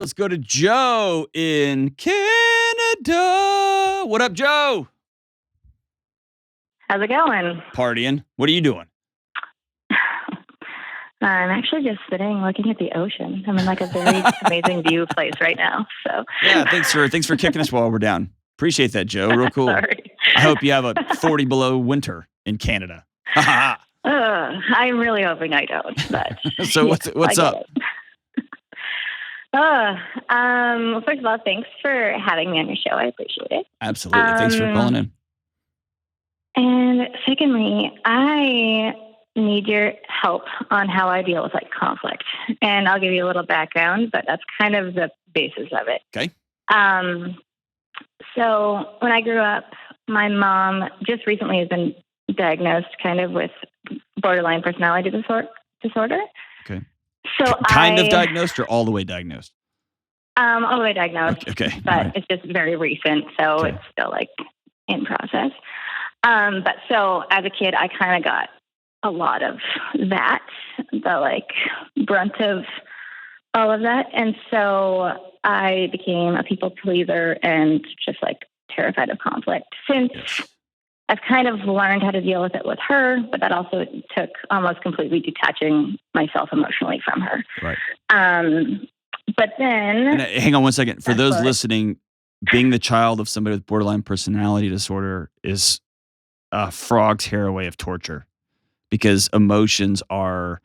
Let's go to Joe in Canada. What up, Joe? How's it going? Partying. What are you doing? I'm actually just sitting looking at the ocean. I'm in like a very amazing view place right now. So yeah, thanks for kicking us while we're down. Appreciate that, Joe. Real cool. Sorry. I hope you have a 40 below winter in Canada. I'm really hoping I don't. But so what's up? First of all, thanks for having me on your show. I appreciate it. Absolutely. Thanks for calling in. And secondly, I need your help on how I deal with like conflict. And I'll give you a little background, but that's kind of the basis of it. Okay. So when I grew up, my mom just recently has been diagnosed kind of with borderline personality disorder. Okay. So kind of diagnosed or all the way diagnosed? All the way diagnosed. Okay. But right. It's just very recent, so It's still like in process. But so as a kid, I kind of got a lot of that, the like brunt of all of that. And so I became a people pleaser and just like terrified of conflict. Since I've kind of learned how to deal with it with her, but that also took almost completely detaching myself emotionally from her. Right. But then... hang on one second. For those listening, being the child of somebody with borderline personality disorder is a frog's hair way of torture, because emotions are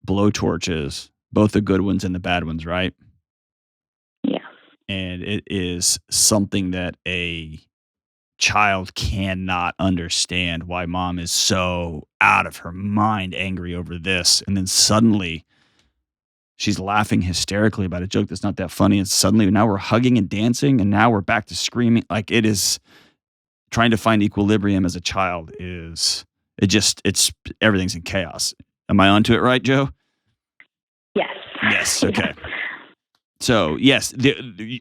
blowtorches, both the good ones and the bad ones, right? Yeah. And it is something that a child cannot understand, why mom is so out of her mind angry over this. And then suddenly she's laughing hysterically about a joke that's not that funny. And suddenly now we're hugging and dancing, and now we're back to screaming. Like, it is trying to find equilibrium as a child it's everything's in chaos. Am I onto it right, Joe? Yes. Yes. Okay. So yes,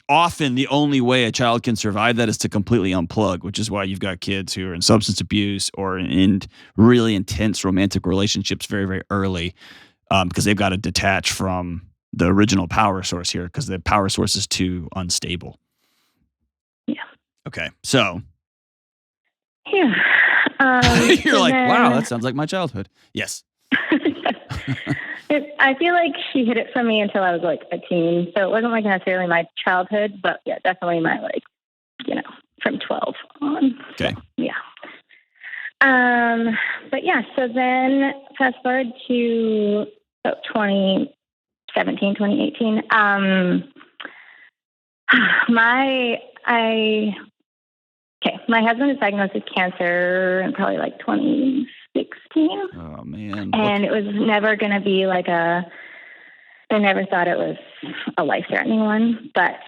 often the only way a child can survive that is to completely unplug, which is why you've got kids who are in substance abuse or in really intense romantic relationships very, very early, because they've got to detach from the original power source here, because the power source is too unstable. Yeah. Okay. So. Yeah. You're like, wow, that sounds like my childhood. Yes. I feel like she hid it from me until I was like a teen. So it wasn't like necessarily my childhood, but yeah, definitely my from 12 on. Okay. So, yeah. But yeah, so then fast forward to 2017, 2018. My husband was diagnosed with cancer in probably like 2016. Oh, man. And it was never going to be like I never thought it was a life-threatening one. But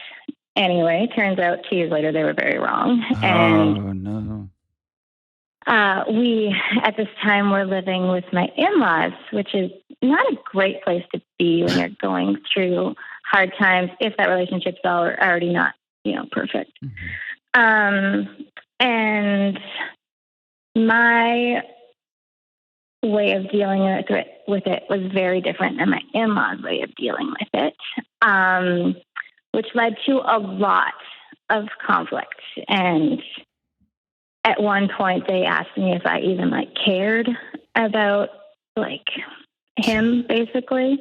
anyway, turns out 2 years later, they were very wrong. Oh, no. We, at this time, were living with my in-laws, which is not a great place to be when you're going through hard times, if that relationship's already not, perfect. Mm-hmm. And my way of dealing with it was very different than my in-laws' way of dealing with it, which led to a lot of conflict. And at one point, they asked me if I even cared about him, basically.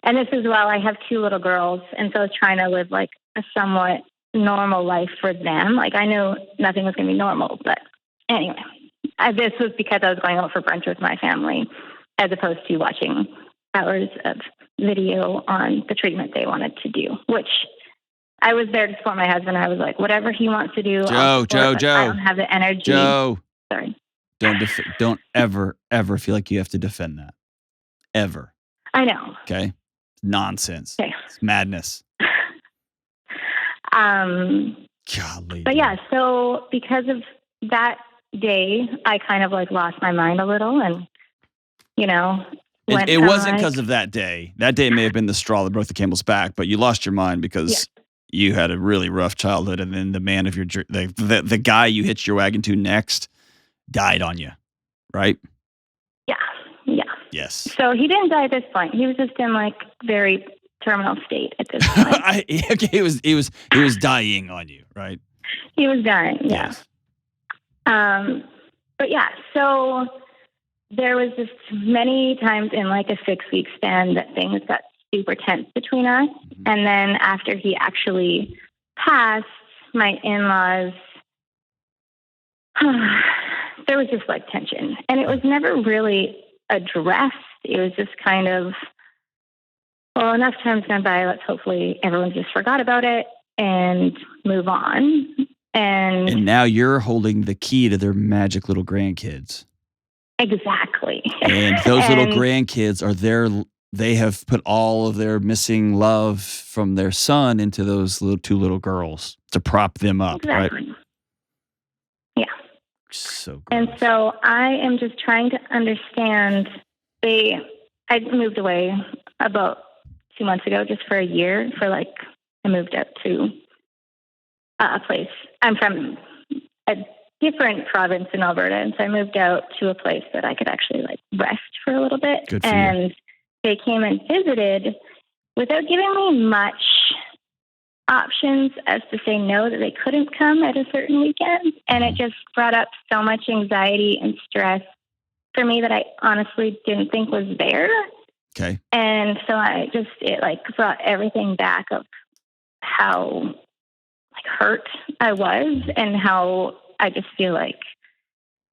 And this is while I have 2 little girls, and so I was trying to live a somewhat normal life for them. I knew nothing was going to be normal, but anyway, this was because I was going out for brunch with my family, as opposed to watching hours of video on the treatment they wanted to do, which I was there to support my husband. I was like, whatever he wants to do. Joe. I don't have the energy. Joe. Sorry. Don't ever feel like you have to defend that. Ever. I know. Okay. Nonsense. Okay. It's madness. Golly. But yeah, so because of that day, I kind of lost my mind a little, and it wasn't because of that day. That day may have been the straw that broke the camel's back, but you lost your mind because you had a really rough childhood, and then the man of the guy you hitched your wagon to next died on you, right? Yeah. Yes. So he didn't die at this point. He was just in very terminal state at this point. Okay, he was dying on you, right? He was dying, yeah. Yes. But yeah, so there was just many times in like a 6-week span that things got super tense between us. Mm-hmm. And then after he actually passed, my in-laws, there was just like tension. And it was never really addressed. It was just kind of, well, enough time's gone by. Let's hopefully everyone just forgot about it and move on. And now you're holding the key to their magic little grandkids. Exactly. And those little grandkids are they have put all of their missing love from their son into those two little girls to prop them up, exactly. Right? Yeah. So gross. And so I am just trying to understand. I moved away about 2 months ago, just for a year. I moved up to a place. I'm from a different province in Alberta, and so I moved out to a place that I could actually like rest for a little bit. Good for you. They came and visited without giving me much options as to say no, that they couldn't come at a certain weekend. And it just brought up so much anxiety and stress for me that I honestly didn't think was there. Okay. And so it brought everything back of how like hurt I was and how I just feel like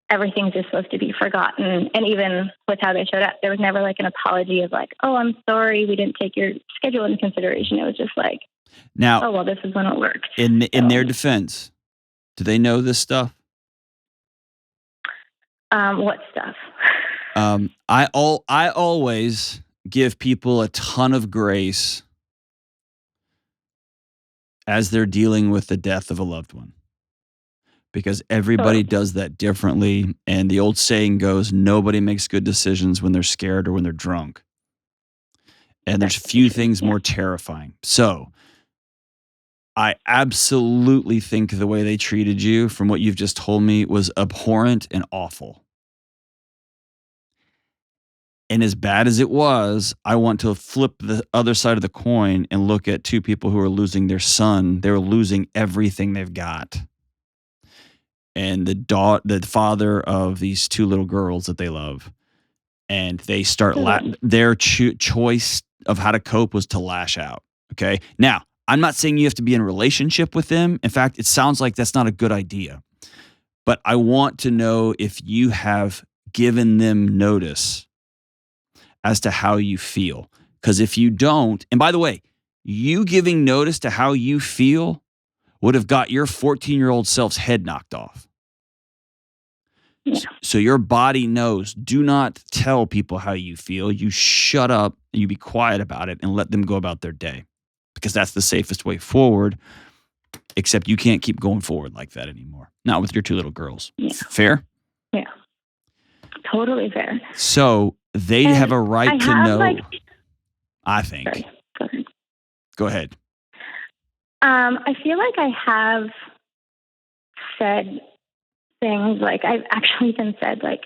everything's just supposed to be forgotten. And even with how they showed up, there was never like an apology of like, oh, I'm sorry, we didn't take your schedule into consideration. It was just like, now, oh, well, this is when it worked. In their defense, do they know this stuff? What stuff? I always give people a ton of grace as they're dealing with the death of a loved one, because everybody does that differently. And the old saying goes, nobody makes good decisions when they're scared or when they're drunk. And there's few things more terrifying. So I absolutely think the way they treated you, from what you've just told me, was abhorrent and awful. And as bad as it was, I want to flip the other side of the coin and look at two people who are losing their son. They're losing everything they've got. And the father of these two little girls that they love. And they start, their choice of how to cope was to lash out. Okay. Now, I'm not saying you have to be in a relationship with them. In fact, it sounds like that's not a good idea. But I want to know if you have given them notice as to how you feel. Because if you don't, and by the way, you giving notice to how you feel would have got your 14-year-old self's head knocked off. Yeah. So your body knows, do not tell people how you feel. You shut up and you be quiet about it and let them go about their day, because that's the safest way forward, except you can't keep going forward like that anymore. Not with your two little girls. Yeah. Fair? Yeah. Totally fair. So they have a right to know, I think. Sorry. Go ahead. I feel like I have said things like, I've actually even said like,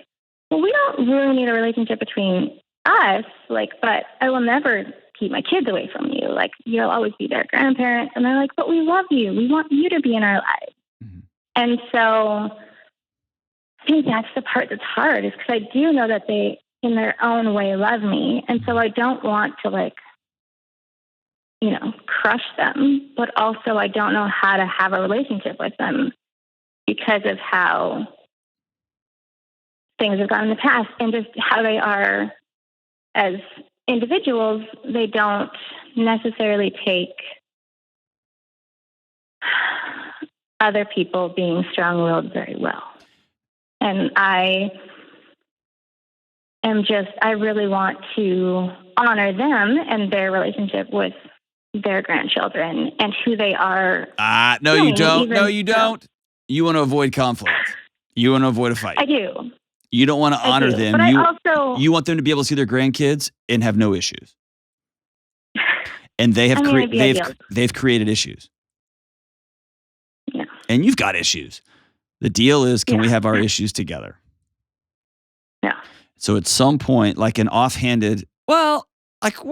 well, we don't really need a relationship between us, like, but I will never keep my kids away from you. Like, you'll always be their grandparents. And they're like, but we love you. We want you to be in our lives. Mm-hmm. And so I think that's the part that's hard, is because I do know that they, in their own way, love me. And so I don't want to like, crush them, but also I don't know how to have a relationship with them because of how things have gone in the past and just how they are as individuals. They don't necessarily take other people being strong-willed very well. And I really want to honor them and their relationship with their grandchildren and who they are. No, you don't. No, you don't. You want to avoid conflict. You want to avoid a fight. I do. You don't want to honor them. But you want them to be able to see their grandkids and have no issues. And they have they've created issues. Yeah. And you've got issues. The deal is, can we have our issues together? Yeah. So at some point, like an offhanded, well, like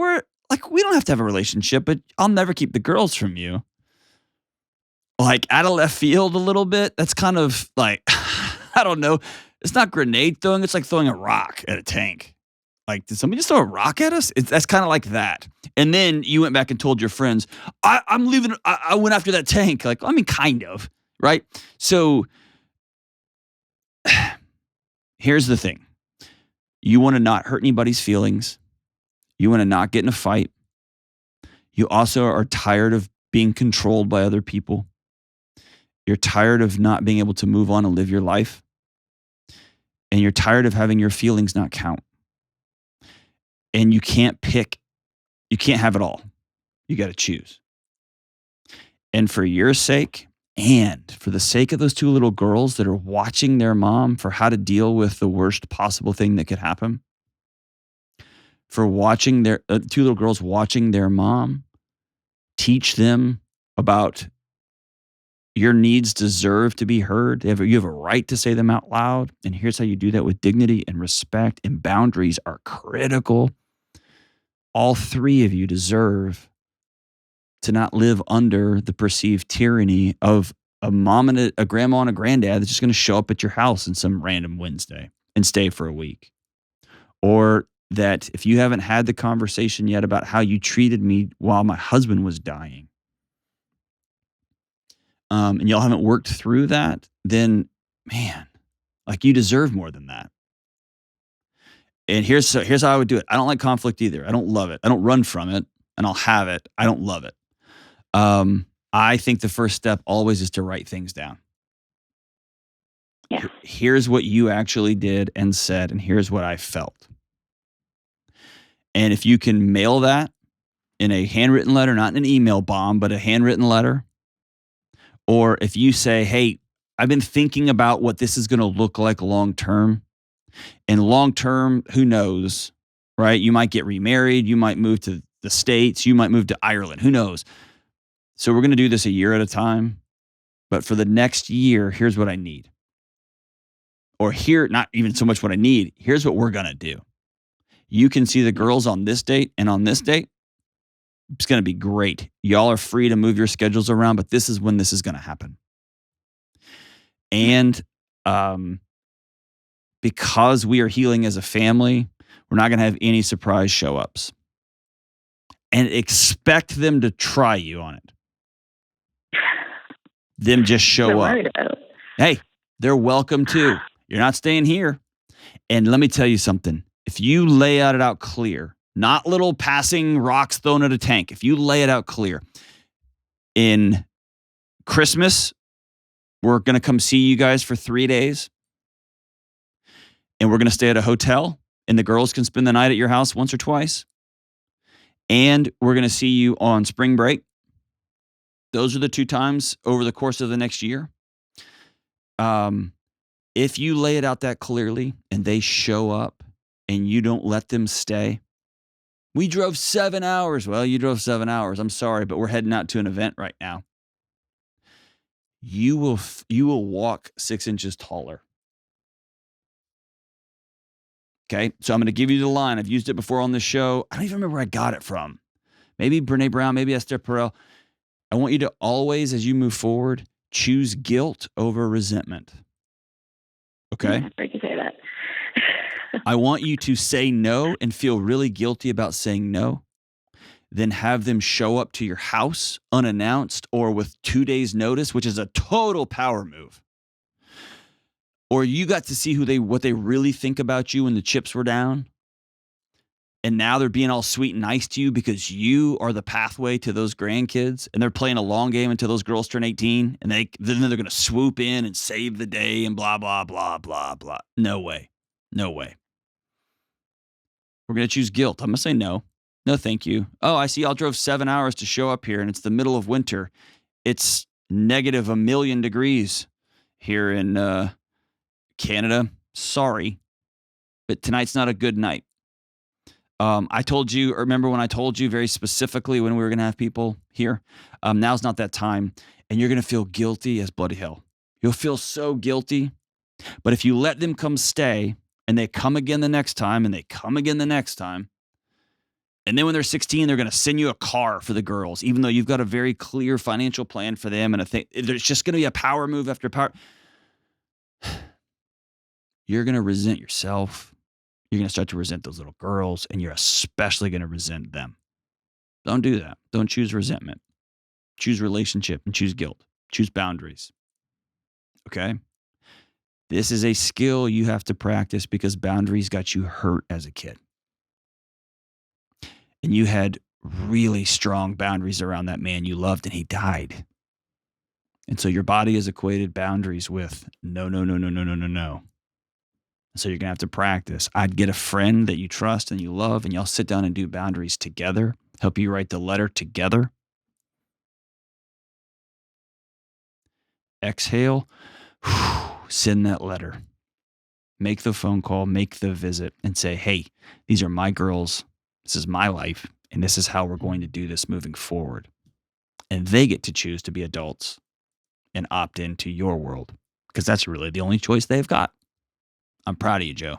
like, we don't have to have a relationship, but I'll never keep the girls from you. Like, out of left field a little bit. That's kind of like, I don't know. It's not grenade throwing. It's like throwing a rock at a tank. Like, did somebody just throw a rock at us? That's kind of like that. And then you went back and told your friends, I'm leaving. I went after that tank. Like, I mean, kind of, right? So here's the thing. You want to not hurt anybody's feelings. You want to not get in a fight. You also are tired of being controlled by other people. You're tired of not being able to move on and live your life. And you're tired of having your feelings not count. And you can't have it all. You got to choose. And for your sake, and for the sake of those two little girls that are watching their mom for how to deal with the worst possible thing that could happen, for watching their two little girls watching their mom, teach them about your needs deserve to be heard. You have a right to say them out loud. And here's how you do that with dignity and respect, and boundaries are critical. All three of you deserve to not live under the perceived tyranny of a mom and a grandma and a granddad that's just going to show up at your house on some random Wednesday and stay for a week. Or that if you haven't had the conversation yet about how you treated me while my husband was dying, and y'all haven't worked through that, then, man, like, you deserve more than that. And here's how I would do it. I don't like conflict either. I don't love it. I don't run from it, and I'll have it. I don't love it. I think the first step always is to write things down. Yeah. Here's what you actually did and said, and here's what I felt. And if you can mail that in a handwritten letter, not in an email bomb, but a handwritten letter, or if you say, hey, I've been thinking about what this is going to look like long term. And long term, who knows, right? You might get remarried. You might move to the States. You might move to Ireland. Who knows? So we're going to do this a year at a time. But for the next year, here's what I need. Or here, not even so much what I need. Here's what we're going to do. You can see the girls on this date and on this date. It's going to be great. Y'all are free to move your schedules around, but this is when this is going to happen. And because we are healing as a family, we're not going to have any surprise show ups. And expect them to try you on it. Them just show up. Hey, they're welcome too. You're not staying here. And let me tell you something. If you lay it out clear, not little passing rocks thrown at a tank. If you lay it out clear, in Christmas, we're going to come see you guys for 3 days. And we're going to stay at a hotel. And the girls can spend the night at your house once or twice. And we're going to see you on spring break. Those are the 2 times over the course of the next year. If you lay it out that clearly and they show up and you don't let them stay, we drove 7 hours. Well, you drove 7 hours. I'm sorry, but we're heading out to an event right now. You will walk 6 inches taller. Okay, so I'm going to give you the line. I've used it before on this show. I don't even remember where I got it from. Maybe Brene Brown, maybe Esther Perel. I want you to always, as you move forward, choose guilt over resentment. Okay? Yeah, I could say that. I want you to say no and feel really guilty about saying no. Then have them show up to your house unannounced or with 2 days notice, which is a total power move. Or you got to see what they really think about you when the chips were down. And now they're being all sweet and nice to you because you are the pathway to those grandkids. And they're playing a long game until those girls turn 18. And then they're going to swoop in and save the day and blah, blah, blah, blah, blah. No way. No way. We're going to choose guilt. I'm going to say no. No, thank you. Oh, I see y'all drove 7 hours to show up here and it's the middle of winter. It's negative 1,000,000 degrees here in Canada. Sorry, but tonight's not a good night. I told you, remember when I told you very specifically when we were going to have people here? Now's not that time. And you're going to feel guilty as bloody hell. You'll feel so guilty. But if you let them come stay and they come again the next time and they come again the next time, And then when they're 16, they're going to send you a car for the girls, even though you've got a very clear financial plan for them. And I think there's just going to be a power move after power. You're going to resent yourself. You're going to start to resent those little girls, and you're especially going to resent them. Don't do that. Don't choose resentment. Choose relationship and choose guilt. Choose boundaries. Okay? This is a skill you have to practice because boundaries got you hurt as a kid. And you had really strong boundaries around that man you loved, and he died. And so your body has equated boundaries with no, no, no, no, no, no, no, no. So you're going to have to practice. I'd get a friend that you trust and you love, and y'all sit down and do boundaries together, help you write the letter together. Exhale, send that letter. Make the phone call, make the visit, and say, hey, these are my girls. This is my life, and this is how we're going to do this moving forward. And they get to choose to be adults and opt into your world because that's really the only choice they've got. I'm proud of you, Joe.